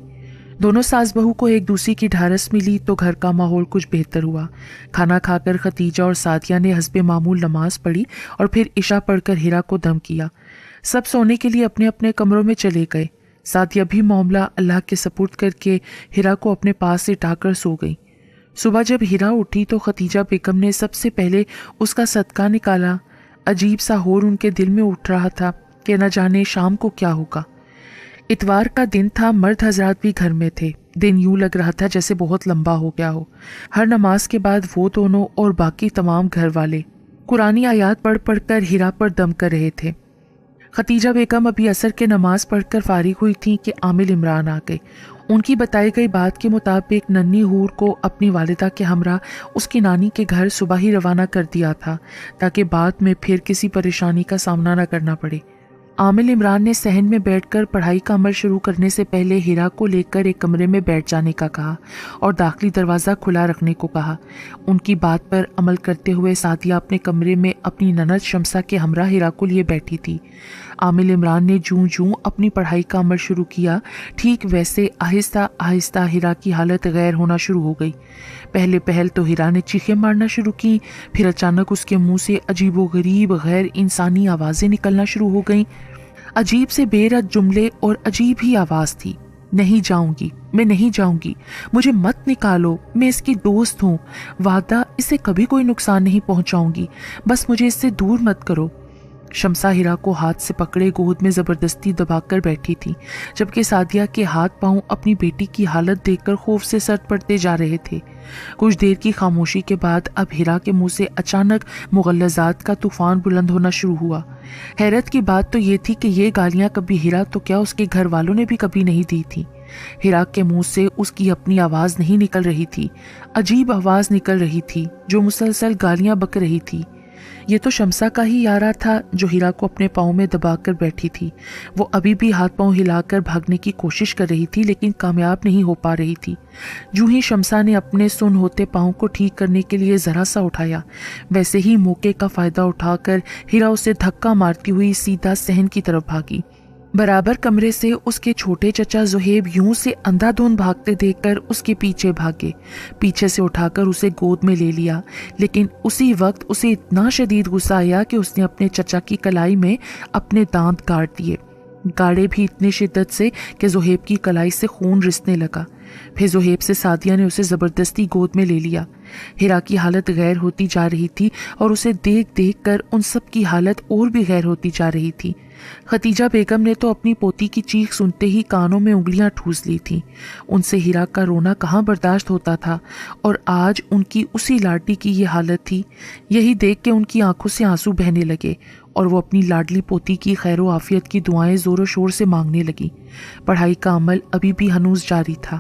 दोनों सास बहू को एक दूसरे की ढारस मिली तो घर का माहौल कुछ बेहतर हुआ। खाना खाकर खतीजा और सादिया ने हस्बे मामूल नमाज पढ़ी और फिर इशा पढ़कर हीरा को दम किया। सब सोने के लिए अपने अपने कमरों में चले गए। सादिया भी मामला अल्लाह के सपुर्द करके हीरा को अपने पास से उठाकर सो गई। सुबह जब हीरा उठी तो खतीजा बेगम ने सबसे पहले उसका सदका निकाला। अजीब सा होर उनके दिल में उठ रहा था कि न जाने शाम को क्या होगा। इतवार का दिन था, मर्द हजरात भी घर में थे। दिन यूं लग रहा था जैसे बहुत लंबा हो गया हो। हर नमाज के बाद वो दोनों और बाकी तमाम घर वाले कुरानी आयात पढ़ पढ़कर हीरा पर दम कर रहे थे। खतीजा बेगम अभी असर के नमाज पढ़कर फारिग हुई थी कि आमिल इमरान आ गए। उनकी बताई गई बात के मुताबिक नन्ही हूर को अपनी वालिदा के हमरा उसकी नानी के घर सुबह ही रवाना कर दिया था ताकि बाद में फिर किसी परेशानी का सामना न करना पड़े। आमिल इमरान ने सहन में बैठकर पढ़ाई का अमल शुरू करने से पहले हीरा को लेकर एक कमरे में बैठ जाने का कहा और दाखिली दरवाज़ा खुला रखने को कहा। उनकी बात पर अमल करते हुए सादिया अपने कमरे में अपनी ननद शम्सा के हमरा हीरा को लिए बैठी थी। आमिल इमरान ने जूं जूं अपनी पढ़ाई का अमल शुरू किया, ठीक वैसे आहिस्ता आहिस्ता हीरा की हालत गैर होना शुरू हो गई। पहले पहल तो हीरा ने चीखें मारना शुरू की, फिर अचानक उसके मुंह से अजीबोगरीब गैर इंसानी आवाज़ें निकलना शुरू हो गईं। अजीब से बेरद जुमले और अजीब ही आवाज़ थी। नहीं जाऊंगी, मैं नहीं जाऊंगी, मुझे मत निकालो, मैं इसकी दोस्त हूँ, वादा इसे कभी कोई नुकसान नहीं पहुंचाऊंगी, बस मुझे इससे दूर मत करो। शम्सा हीरा को हाथ से पकड़े गोद में ज़बरदस्ती दबाकर बैठी थी, जबकि सादिया के हाथ पांव अपनी बेटी की हालत देखकर खौफ से सर पड़ते जा रहे थे। कुछ देर की खामोशी के बाद अब हीरा के मुंह से अचानक मुगल्लज़ात का तूफान बुलंद होना शुरू हुआ। हैरत की बात तो ये थी कि ये गालियां कभी हीरा तो क्या उसके घर वालों ने भी कभी नहीं दी थी। हीरा के मुंह से उसकी अपनी आवाज़ नहीं निकल रही थी, अजीब आवाज़ निकल रही थी जो मुसलसल गालियां बक रही थी। ये तो शम्सा का ही यारा था जो हीरा को अपने पाँव में दबाकर बैठी थी। वो अभी भी हाथ पाँव हिलाकर भागने की कोशिश कर रही थी लेकिन कामयाब नहीं हो पा रही थी। यूं ही शम्सा ने अपने सुन होते पाँव को ठीक करने के लिए ज़रा सा उठाया, वैसे ही मौके का फ़ायदा उठाकर हीरा उसे धक्का मारती हुई सीधा सहन की तरफ भागी। बराबर कमरे से उसके छोटे चचा ज़ुहैब यूं से अंधाधुंध भागते देखकर उसके पीछे भागे, पीछे से उठाकर उसे गोद में ले लिया। लेकिन उसी वक्त उसे इतना शदीद गुस्सा आया कि उसने अपने चचा की कलाई में अपने दांत काट दिए। गाड़े भी इतनी शिद्दत से कि ज़ुहैब की कलाई से खून रिसने लगा। फिर ज़ुहैब से सादिया ने उसे ज़बरदस्ती गोद में ले लिया। हिरा की हालत गैर होती जा रही थी और उसे देख देख कर उन सब की हालत और भी गैर होती जा रही थी। खतीजा बेगम ने तो अपनी पोती की चीख सुनते ही कानों में उंगलियां ठूस ली थीं। उनसे हिरा का रोना कहाँ बर्दाश्त होता था, और आज उनकी उसी लाडली की ये हालत थी। यही देख के उनकी आंखों से आंसू बहने लगे और वो अपनी लाडली पोती की खैर व आफियत की दुआएं ज़ोर शोर से मांगने लगी। पढ़ाई का अमल अभी भी हनूज जारी था।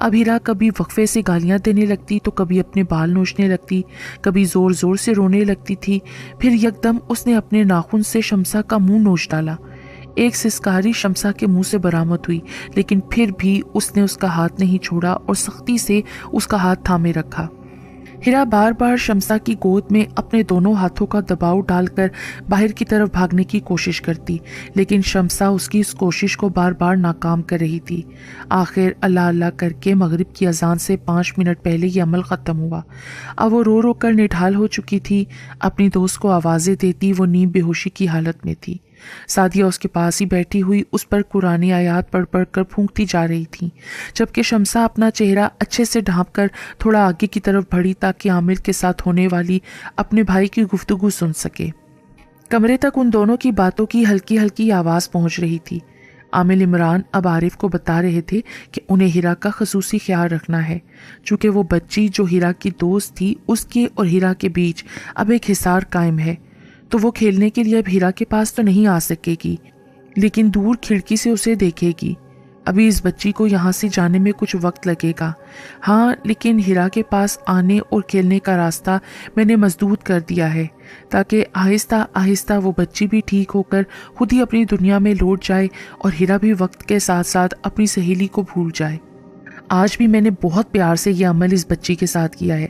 अब हिरा कभी वक्फे से गालियां देने लगती तो कभी अपने बाल नोचने लगती, कभी ज़ोर ज़ोर से रोने लगती थी। फिर यकदम उसने अपने नाखून से शमसा का मुंह नोच डाला। एक सिसकारी शमसा के मुंह से बरामद हुई, लेकिन फिर भी उसने उसका हाथ नहीं छोड़ा और सख्ती से उसका हाथ थामे रखा। हिरा बार बार शमसा की गोद में अपने दोनों हाथों का दबाव डालकर बाहर की तरफ भागने की कोशिश करती, लेकिन शमसा उसकी इस कोशिश को बार बार नाकाम कर रही थी। आखिर अल्लाह अल्लाह करके मगरिब की अजान से 5 मिनट पहले ये अमल ख़त्म हुआ। अब वो रो रो कर निढाल हो चुकी थी। अपनी दोस्त को आवाज़ें देती वो नीम बेहोशी की हालत में थी। सादिया उसके पास ही बैठी हुई उस पर कुरानी आयात पढ़ पढ़ कर फूंकती जा रही थी, जबकि शमसा अपना चेहरा अच्छे से ढांप कर थोड़ा आगे की तरफ बढ़ी ताकि आमिर के साथ होने वाली अपने भाई की गुफ्तगू सुन सके। कमरे तक उन दोनों की बातों की हल्की हल्की आवाज़ पहुंच रही थी। आमिर इमरान अब आरिफ को बता रहे थे कि उन्हें हिरा का खसूसी ख्याल रखना है, चूँकि वो बच्ची जो हिरा की दोस्त थी उसके और हिरा के बीच अब एक हिसार कायम है। तो वो खेलने के लिए अब हिरा के पास तो नहीं आ सकेगी, लेकिन दूर खिड़की से उसे देखेगी। अभी इस बच्ची को यहाँ से जाने में कुछ वक्त लगेगा। हाँ, लेकिन हिरा के पास आने और खेलने का रास्ता मैंने मजदूद कर दिया है, ताकि आहिस्ता आहिस्ता वो बच्ची भी ठीक होकर खुद ही अपनी दुनिया में लौट जाए और हिरा भी वक्त के साथ साथ अपनी सहेली को भूल जाए। आज भी मैंने बहुत प्यार से यह अमल इस बच्ची के साथ किया है,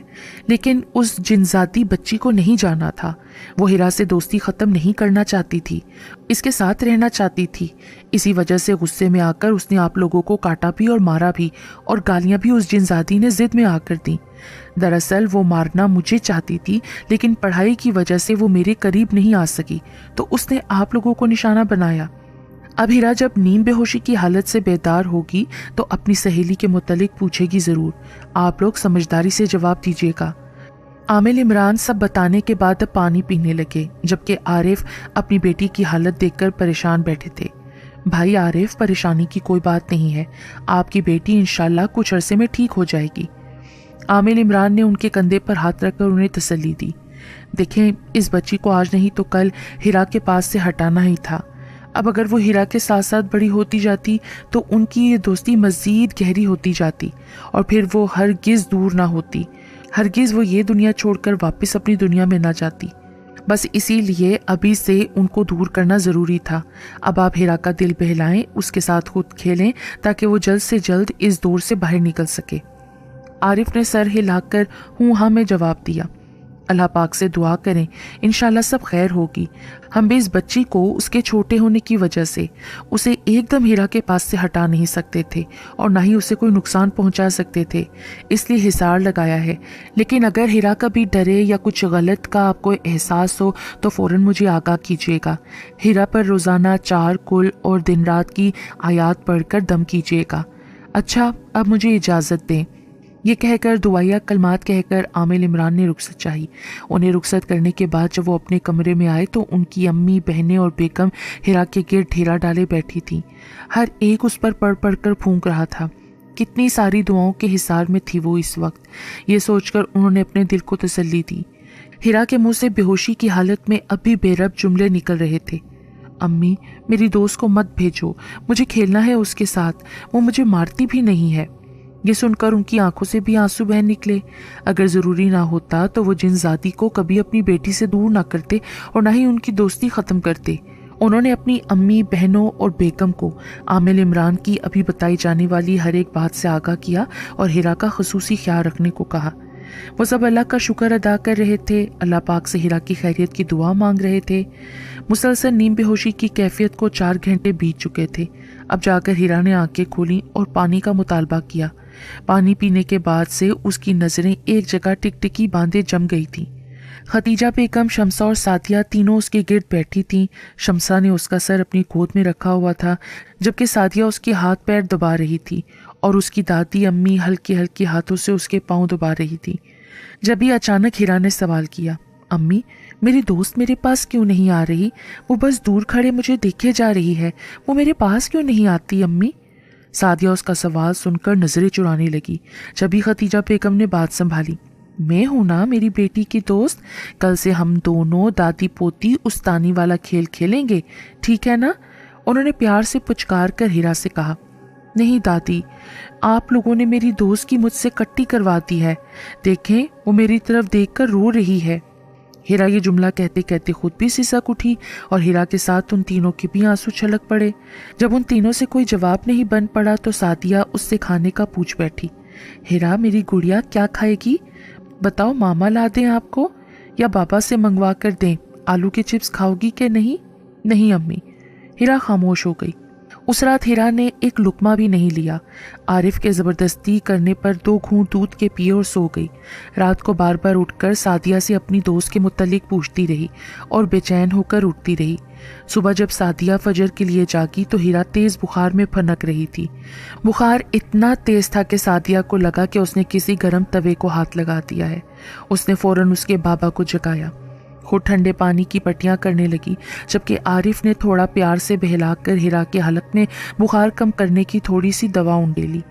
लेकिन उस जिनजाती बच्ची को नहीं जाना था। वो हिरा से दोस्ती ख़त्म नहीं करना चाहती थी, इसके साथ रहना चाहती थी। इसी वजह से गुस्से में आकर उसने आप लोगों को काटा भी और मारा भी, और गालियां भी उस जिनजाती ने जिद में आकर दी। दरअसल वो मारना मुझे चाहती थी, लेकिन पढ़ाई की वजह से वो मेरे करीब नहीं आ सकी, तो उसने आप लोगों को निशाना बनाया। अब हिरा जब नीम बेहोशी की हालत से बेदार होगी तो अपनी सहेली के मुतल्लिक पूछेगी ज़रूर। आप लोग समझदारी से जवाब दीजिएगा। आमिर इमरान सब बताने के बाद अब पानी पीने लगे, जबकि आरिफ अपनी बेटी की हालत देखकर परेशान बैठे थे। भाई आरिफ, परेशानी की कोई बात नहीं है, आपकी बेटी इंशाल्लाह कुछ अरसे में ठीक हो जाएगी। आमिर इमरान ने उनके कंधे पर हाथ रखकर उन्हें तसल्ली दी। देखें, इस बच्ची को आज नहीं तो कल हिरा के पास से हटाना ही था। अब अगर वो हिरा के साथ साथ बड़ी होती जाती तो उनकी ये दोस्ती मज़ीद गहरी होती जाती, और फिर वो हरगिज़ दूर ना होती। हरगिज़ वो ये दुनिया छोड़कर वापस अपनी दुनिया में ना जाती। बस इसीलिए अभी से उनको दूर करना ज़रूरी था। अब आप हिरा का दिल बहलाएं, उसके साथ खुद खेलें, ताकि वो जल्द से जल्द इस दौर से बाहर निकल सके। आरिफ ने सर हिलाकर हूँ हाँ में जवाब दिया। अल्लाह पाक से दुआ करें, इंशाल्लाह सब खैर होगी। हम भी इस बच्ची को उसके छोटे होने की वजह से उसे एकदम हिरा के पास से हटा नहीं सकते थे, और ना ही उसे कोई नुकसान पहुंचा सकते थे, इसलिए हिसार लगाया है। लेकिन अगर हिरा कभी डरे या कुछ गलत का आपको एहसास हो तो फ़ौरन मुझे आगाह कीजिएगा। हिरा पर रोज़ाना 4 कुल और दिन रात की आयात पढ़कर दम कीजिएगा। अच्छा, अब मुझे इजाज़त दें। ये कहकर दुआया कलमात कहकर आमिर इमरान ने रुखसत चाही। उन्हें रुखसत करने के बाद जब वो अपने कमरे में आए तो उनकी अम्मी, बहनें और बेगम हिरा के गिर्द ढेरा डाले बैठी थी। हर एक उस पर पढ़ पढ़ कर फूंक रहा था। कितनी सारी दुआओं के हिसार में थी वो इस वक्त। ये सोचकर उन्होंने अपने दिल को तसल्ली दी। हिरा के मुंह से बेहोशी की हालत में अब भी बेरब जुमले निकल रहे थे। अम्मी, मेरी दोस्त को मत भेजो, मुझे खेलना है उसके साथ, वो मुझे मारती भी नहीं है। ये सुनकर उनकी आंखों से भी आंसू बह निकले। अगर ज़रूरी ना होता तो वो जिनजाती को कभी अपनी बेटी से दूर ना करते और ना ही उनकी दोस्ती ख़त्म करते। उन्होंने अपनी अम्मी, बहनों और बेगम को आमिर इमरान की अभी बताई जाने वाली हर एक बात से आगाह किया और हिरा का खसूसी ख्याल रखने को कहा। वो सब अल्लाह का शुक्र अदा कर रहे थे, अल्लाह पाक से हिरा की खैरियत की दुआ मांग रहे थे। मुसलसल नीम बेहोशी की कैफियत को 4 घंटे बीत चुके थे। अब जाकर हिरा ने आंखें खोली और पानी का मुतालबा किया। पानी पीने के बाद से उसकी नज़रें एक जगह टिकटिकी बांधे जम गई थीं। खतीजा बेगम, शमसा और सादिया तीनों उसके गिर्द बैठी थीं। शमसा ने उसका सर अपनी गोद में रखा हुआ था, जबकि सादिया उसके हाथ पैर दबा रही थी और उसकी दादी अम्मी हल्के हल्के हाथों से उसके पांव दबा रही थी। जब ही अचानक हिरा ने सवाल किया, अम्मी, मेरी दोस्त मेरे पास क्यों नहीं आ रही? वो बस दूर खड़े मुझे देखे जा रही है, वो मेरे पास क्यों नहीं आती अम्मी? सादिया उसका सवाल सुनकर नजरें चुराने लगी। जब ही खतीजा बेगम ने बात संभाली, मैं हूं ना मेरी बेटी की दोस्त, कल से हम दोनों दादी पोती उस्तानी वाला खेल खेलेंगे, ठीक है ना? उन्होंने प्यार से पुचकार कर हीरा से कहा। नहीं दादी, आप लोगों ने मेरी दोस्त की मुझसे कट्टी करवा दी है, देखें वो मेरी तरफ देखकर रो रही है। हीरा ये जुमला कहते कहते खुद भी सिसक उठी और हीरा के साथ उन तीनों के भी आंसू छलक पड़े। जब उन तीनों से कोई जवाब नहीं बन पड़ा तो सादिया उससे खाने का पूछ बैठी। हीरा, मेरी गुड़िया क्या खाएगी? बताओ, मामा ला दें आपको या बाबा से मंगवा कर दें? आलू के चिप्स खाओगी कि नहीं? नहीं अम्मी। हीरा खामोश हो गई। उस रात हीरा ने एक लुकमा भी नहीं लिया। आरिफ के ज़बरदस्ती करने पर 2 घूंट दूध के पिए और सो गई। रात को बार बार उठकर सादिया से अपनी दोस्त के मुतल्लिक पूछती रही और बेचैन होकर उठती रही। सुबह जब सादिया फजर के लिए जागी तो हीरा तेज़ बुखार में फनक रही थी। बुखार इतना तेज़ था कि सादिया को लगा कि उसने किसी गर्म तवे को हाथ लगा दिया है। उसने फ़ौरन उसके बाबा को जगाया। खुद ठंडे पानी की पट्टियां करने लगी, जबकि आरिफ ने थोड़ा प्यार से बहलाकर हीरा के हलक में बुखार कम करने की थोड़ी सी दवा उंडेली।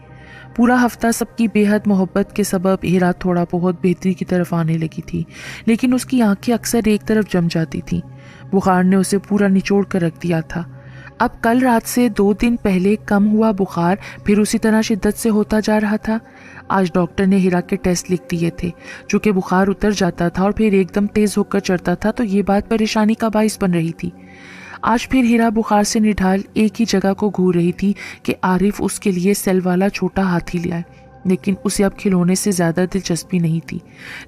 पूरा हफ्ता सबकी बेहद मोहब्बत के सबब हीरा थोड़ा बहुत बेहतरी की तरफ आने लगी थी, लेकिन उसकी आंखें अक्सर एक तरफ जम जाती थीं। बुखार ने उसे पूरा निचोड़ कर रख दिया था। अब कल रात से 2 दिन पहले कम हुआ बुखार फिर उसी तरह शिद्दत से होता जा रहा था। आज डॉक्टर ने हीरा के टेस्ट लिख दिए थे। चूँकि बुखार उतर जाता था और फिर एकदम तेज़ होकर चढ़ता था तो ये बात परेशानी का बाइस बन रही थी। आज फिर हीरा बुखार से निढाल एक ही जगह को घूर रही थी कि आरिफ उसके लिए सेल वाला छोटा हाथी ले आए, लेकिन उसे अब खिलौने से ज़्यादा दिलचस्पी नहीं थी।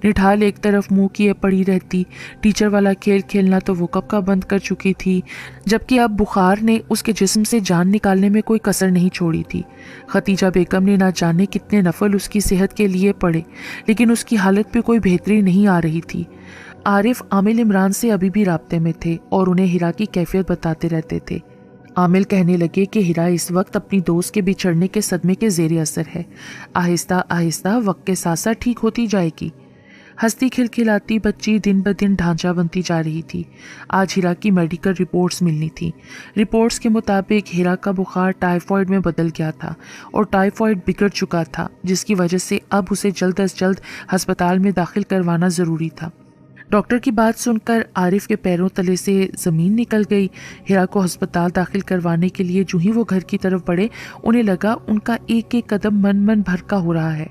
निढाल एक तरफ मुंह किए पड़ी रहती। टीचर वाला खेल खेलना तो वो कब का बंद कर चुकी थी, जबकि अब बुखार ने उसके जिस्म से जान निकालने में कोई कसर नहीं छोड़ी थी। खतीजा बेगम ने ना जाने कितने नफल उसकी सेहत के लिए पड़े, लेकिन उसकी हालत पे कोई बेहतरी नहीं आ रही थी। आरिफ आमिल इमरान से अभी भी राब्ते में थे और उन्हें हीरा की कैफियत बताते रहते थे। आमिल कहने लगे कि हीरा इस वक्त अपनी दोस्त के बिछड़ने के सदमे के ज़ेरे असर है। आहिस्ता आहिस्ता वक्त के साथ साथ ठीक होती जाएगी। हंसती खिलखिलाती बच्ची दिन ब दिन ढांचा बनती जा रही थी। आज हीरा की मेडिकल रिपोर्ट्स मिलनी थी। रिपोर्ट्स के मुताबिक हीरा का बुखार टाइफॉइड में बदल गया था और टाइफॉइड बिगड़ चुका था, जिसकी वजह से अब उसे जल्द अज जल्द अस्पताल में दाखिल करवाना ज़रूरी था। डॉक्टर की बात सुनकर आरिफ के पैरों तले से ज़मीन निकल गई। हीरा को अस्पताल दाखिल करवाने के लिए जो ही वो घर की तरफ बढ़े, उन्हें लगा उनका एक एक कदम मन मन भरका हो रहा है।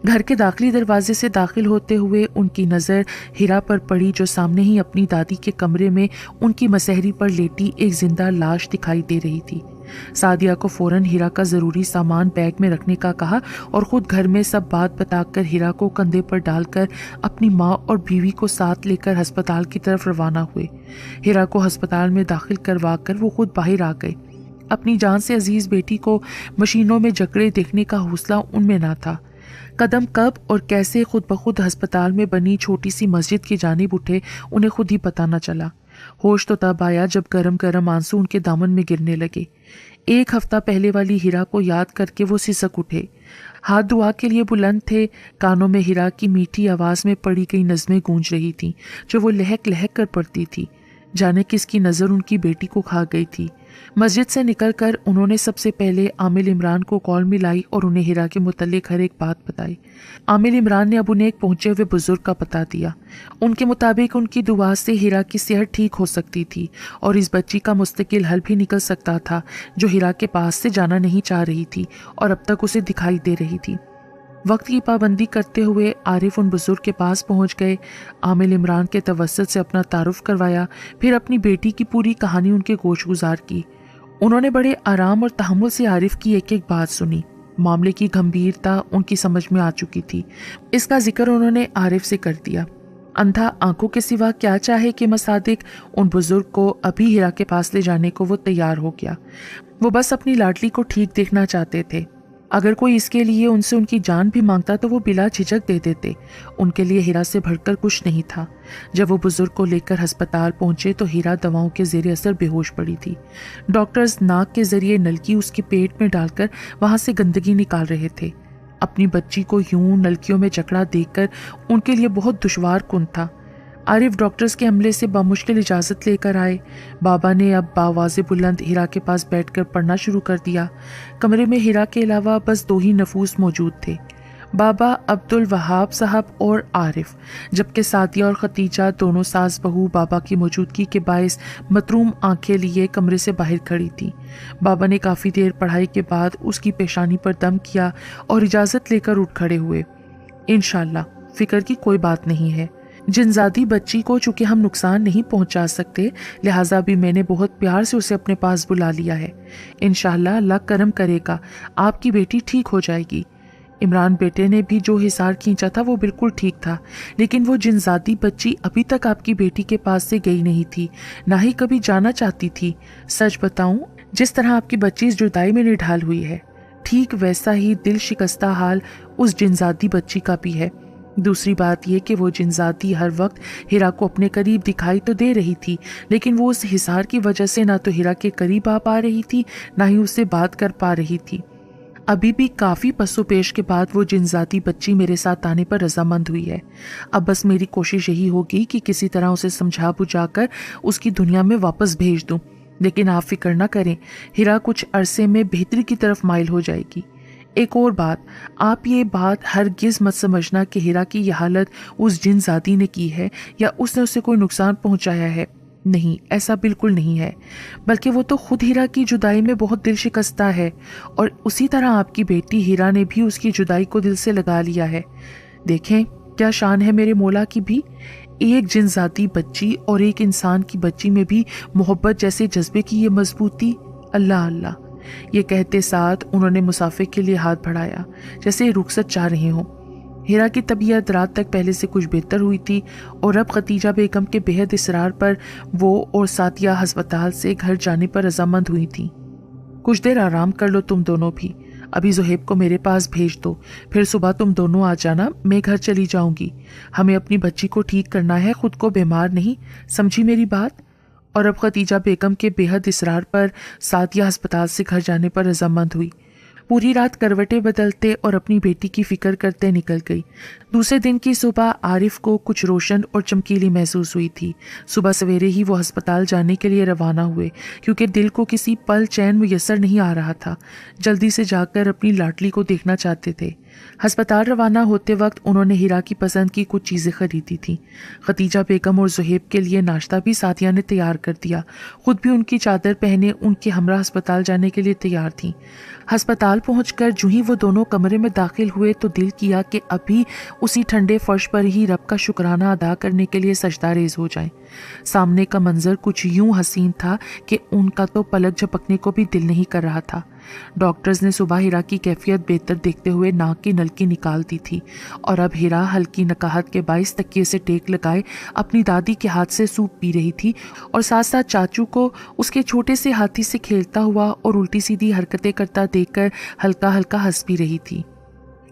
घर के दाखिली दरवाजे से दाखिल होते हुए उनकी नज़र हीरा पर पड़ी, जो सामने ही अपनी दादी के कमरे में उनकी मसहरी पर लेटी एक जिंदा लाश दिखाई दे रही थी। सादिया को फौरन हीरा का ज़रूरी सामान बैग में रखने का कहा और ख़ुद घर में सब बात बताकर हीरा को कंधे पर डालकर अपनी माँ और बीवी को साथ लेकर अस्पताल की तरफ रवाना हुए। हीरा को अस्पताल में दाखिल करवा कर वो खुद बाहर आ गए। अपनी जान से अजीज़ बेटी को मशीनों में जकड़े देखने का हौसला उनमें ना था। कदम कब और कैसे खुद ब खुद अस्पताल में बनी छोटी सी मस्जिद की जानिब उठे, उन्हें खुद ही पता न चला। होश तो तब आया जब गरम गरम आंसू उनके दामन में गिरने लगे। एक हफ्ता पहले वाली हीरा को याद करके वो सिसक उठे। हाथ दुआ के लिए बुलंद थे। कानों में हीरा की मीठी आवाज़ में पड़ी गई नज़में गूंज रही थीं, जो वो लहक लहक कर पढ़ती थी। जाने किसकी नज़र उनकी बेटी को खा गई थी। मस्जिद से निकलकर उन्होंने सबसे पहले आमिल इमरान को कॉल मिलाई और उन्हें हीरा के मुतल्लिक हर एक बात बताई। आमिल इमरान ने अब उन्हें एक पहुंचे हुए बुजुर्ग का पता दिया। उनके मुताबिक उनकी दुआ से हीरा की सेहत ठीक हो सकती थी और इस बच्ची का मुस्तकिल हल भी निकल सकता था, जो हीरा के पास से जाना नहीं चाह रही थी और अब तक उसे दिखाई दे रही थी। वक्त की पाबंदी करते हुए आरिफ उन बुजुर्ग के पास पहुंच गए। आमिल इमरान के तवस्सुत से अपना तारुफ करवाया, फिर अपनी बेटी की पूरी कहानी उनके गोश गुजार की। उन्होंने बड़े आराम और तहम्मुल से आरिफ की एक एक बात सुनी। मामले की गंभीरता उनकी समझ में आ चुकी थी। इसका जिक्र उन्होंने आरिफ से कर दिया। अंधा आंखों के सिवा क्या चाहे कि मसादिक उन बुजुर्ग को अभी हीरा के पास ले जाने को वो तैयार हो गया। वो बस अपनी लाडली को ठीक देखना चाहते थे। अगर कोई इसके लिए उनसे उनकी जान भी मांगता तो वो बिला झिझक दे देते। उनके लिए हीरा से बढ़कर कुछ नहीं था। जब वो बुजुर्ग को लेकर अस्पताल पहुंचे तो हीरा दवाओं के जेर असर बेहोश पड़ी थी। डॉक्टर्स नाक के जरिए नलकी उसके पेट में डालकर वहां से गंदगी निकाल रहे थे। अपनी बच्ची को यूं नलकियों में जकड़ा देखकर उनके लिए बहुत दुश्वार कुन था। आरिफ डॉक्टर्स के अमले से बामुश्किल इजाज़त लेकर आए। बाबा ने अब बावाज़े बुलंद हीरा के पास बैठकर पढ़ना शुरू कर दिया। कमरे में हीरा के अलावा बस 2 ही नफूस मौजूद थे, बाबा अब्दुल वहाब साहब और आरिफ, जबकि सादिया और खतीजा दोनों सास बहू बाबा की मौजूदगी के बायस मतरूम आंखें लिए कमरे से बाहर खड़ी थी। बाबा ने काफ़ी देर पढ़ाई के बाद उसकी पेशानी पर दम किया और इजाज़त लेकर उठ खड़े हुए। इंशाल्लाह, फिक्र की कोई बात नहीं है। जिनजादी बच्ची को चूंकि हम नुकसान नहीं पहुंचा सकते, लिहाजा भी मैंने बहुत प्यार से उसे अपने पास बुला लिया है। इंशाल्लाह अल्लाह करम करेगा, आपकी बेटी ठीक हो जाएगी। इमरान बेटे ने भी जो हिसार खींचा था वो बिल्कुल ठीक था, लेकिन वो जिनजादी बच्ची अभी तक आपकी बेटी के पास से गई नहीं थी, ना ही कभी जाना चाहती थी। सच बताऊं, जिस तरह आपकी बच्ची इस जुदाई में निढाल हुई है, ठीक वैसा ही दिल शिकस्ता हाल उस जिनजादी बच्ची का भी है। दूसरी बात यह कि वो जिनजादी हर वक्त हीरा को अपने करीब दिखाई तो दे रही थी, लेकिन वो उस हिसार की वजह से ना तो हीरा के करीब आ पा रही थी, ना ही उससे बात कर पा रही थी। अभी भी काफ़ी पसोपेश के बाद वो जिनजाती बच्ची मेरे साथ आने पर रजामंद हुई है। अब बस मेरी कोशिश यही होगी कि किसी तरह उसे समझा बुझाकर उसकी दुनिया में वापस भेज दूं। लेकिन आप फिक्र ना करें, हीरा कुछ अरसे में बेहतरी की तरफ माइल हो जाएगी। एक और बात, आप ये बात हरगिज मत समझना कि हीरा की यह हालत उस जिनजादी ने की है या उसने उसे कोई नुकसान पहुंचाया है। नहीं, ऐसा बिल्कुल नहीं है, बल्कि वो तो खुद हीरा की जुदाई में बहुत दिल शिकस्ता है, और उसी तरह आपकी बेटी हीरा ने भी उसकी जुदाई को दिल से लगा लिया है। देखें क्या शान है मेरे मौला की भी। एक जिनजाती बच्ची और एक इंसान की बच्ची में भी मोहब्बत जैसे जज्बे की ये मजबूती। अल्लाह अल्लाह। ये कहते साथ उन्होंने मुसाफिर के लिए हाथ बढ़ाया, जैसे रुखसत चाह रहे हों। हीरा की तबीयत रात तक पहले से कुछ बेहतर हुई थी, और अब खतीजा बेगम के बेहद इसरार पर वो और सादिया अस्पताल से घर जाने पर रजामंद हुई थी। कुछ देर आराम कर लो तुम दोनों भी, अभी ज़ुहैब को मेरे पास भेज दो, फिर सुबह तुम दोनों आ जाना, मैं घर चली जाऊंगी। हमें अपनी बच्ची को ठीक करना है, खुद को बीमार नहीं, समझी मेरी बात। और अब खतीजा बेगम के बेहद इसरार पर सादिया अस्पताल से घर जाने पर रजामंद हुई। पूरी रात करवटें बदलते और अपनी बेटी की फिक्र करते निकल गई। दूसरे दिन की सुबह आरिफ को कुछ रोशन और चमकीली महसूस हुई थी। सुबह सवेरे ही वो अस्पताल जाने के लिए रवाना हुए, क्योंकि दिल को किसी पल चैन मुयस्सर नहीं आ रहा था। जल्दी से जाकर अपनी लाडली को देखना चाहते थे। अस्पताल रवाना होते वक्त उन्होंने हीरा की पसंद की कुछ चीज़ें खरीदी थी। खतीजा बेगम और ज़ुहैब के लिए नाश्ता भी सादिया ने तैयार कर दिया। खुद भी उनकी चादर पहने उनके हमरा अस्पताल जाने के लिए तैयार थी। अस्पताल पहुंचकर जूं ही वो दोनों कमरे में दाखिल हुए तो दिल किया कि अभी उसी ठंडे फर्श पर ही रब का शुक्राना अदा करने के लिए सजदा रेज हो जाए। सामने का मंजर कुछ यूं हसीन था कि उनका तो पलक झपकने को भी दिल नहीं कर रहा था। डॉक्टर्स ने सुबह हीरा की कैफियत बेहतर देखते हुए नाक की नलकी निकाल दी थी, और अब हीरा हल्की नकाहत के बाइस तकिए से टेक लगाए अपनी दादी के हाथ से सूप पी रही थी, और साथ साथ चाचू को उसके छोटे से हाथी से खेलता हुआ और उल्टी सीधी हरकतें करता देखकर हल्का हल्का हंस भी रही थी।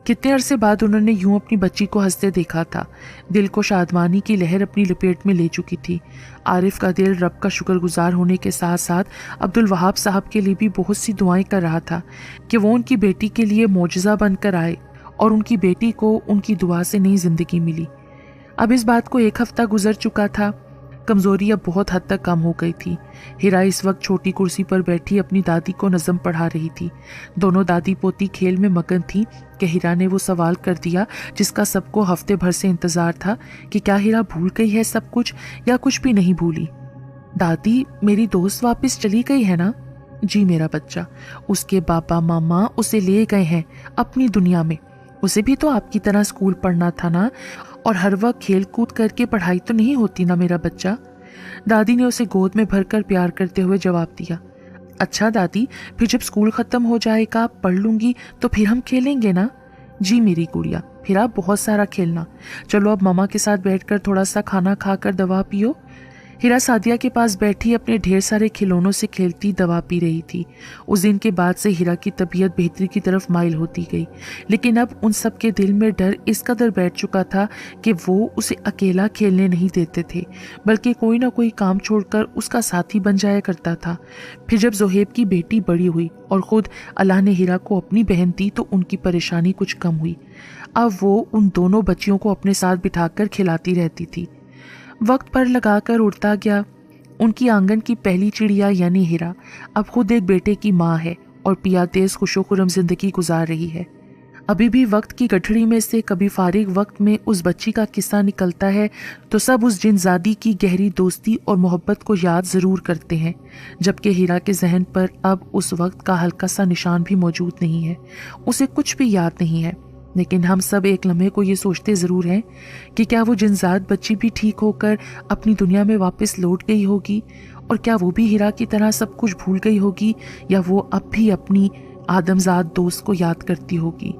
कितने अरसे बाद उन्होंने यूं अपनी बच्ची को हंसते देखा था। दिल को शादमानी की लहर अपनी लपेट में ले चुकी थी। आरिफ का दिल रब का शुक्रगुजार होने के साथ साथ अब्दुल वहाब साहब के लिए भी बहुत सी दुआएं कर रहा था कि वो उनकी बेटी के लिए मौजज़ा बनकर आए, और उनकी बेटी को उनकी दुआ से नई जिंदगी मिली। अब इस बात को 1 हफ्ता गुजर चुका था। कमजोरी अब बहुत हद तक कम हो गई थी। हीरा इस वक्त छोटी कुर्सी पर बैठी अपनी दादी को नज़म पढ़ा रही थी। दोनों दादी पोती खेल में मगन थी कि हीरा ने वो सवाल कर दिया जिसका सबको हफ्ते भर से इंतजार था कि क्या हीरा भूल गई है सब कुछ या कुछ भी नहीं भूली। दादी, मेरी दोस्त वापस चली गई है ना? जी मेरा बच्चा, उसके पापा मामा उसे ले गए हैं अपनी दुनिया में। उसे भी तो आपकी तरह स्कूल पढ़ना था ना, और हर वक्त खेल कूद करके पढ़ाई तो नहीं होती ना मेरा बच्चा। दादी ने उसे गोद में भरकर प्यार करते हुए जवाब दिया। अच्छा दादी, फिर जब स्कूल खत्म हो जाएगा पढ़ लूंगी तो फिर हम खेलेंगे ना? जी मेरी गुड़िया, फिर आप बहुत सारा खेलना। चलो अब मामा के साथ बैठकर थोड़ा सा खाना खाकर दवा पियो। हीरा सादिया के पास बैठी अपने ढेर सारे खिलौनों से खेलती दवा पी रही थी। उस दिन के बाद से हीरा की तबीयत बेहतरी की तरफ माइल होती गई, लेकिन अब उन सब के दिल में डर इस कदर बैठ चुका था कि वो उसे अकेला खेलने नहीं देते थे, बल्कि कोई ना कोई काम छोड़कर उसका साथी बन जाया करता था। फिर जब ज़ोहेब की बेटी बड़ी हुई और ख़ुद अल्लाह ने हीरा को अपनी बहन दी तो उनकी परेशानी कुछ कम हुई। अब वो उन दोनों बच्चियों को अपने साथ बिठाकर खिलाती रहती थी। वक्त पर लगाकर उड़ता गया। उनकी आंगन की पहली चिड़िया यानी हीरा अब खुद एक बेटे की माँ है और पिया तेज खुशो खुरम जिंदगी गुजार रही है। अभी भी वक्त की गठरी में से कभी फारिग वक्त में उस बच्ची का किस्सा निकलता है तो सब उस जिनजादी की गहरी दोस्ती और मोहब्बत को याद ज़रूर करते हैं, जबकि हीरा के जहन पर अब उस वक्त का हल्का सा निशान भी मौजूद नहीं है। उसे कुछ भी याद नहीं है, लेकिन हम सब एक लम्हे को ये सोचते ज़रूर हैं कि क्या वो जिनजाद बच्ची भी ठीक होकर अपनी दुनिया में वापस लौट गई होगी, और क्या वो भी हीरा की तरह सब कुछ भूल गई होगी, या वो अब भी अपनी आदमजाद दोस्त को याद करती होगी।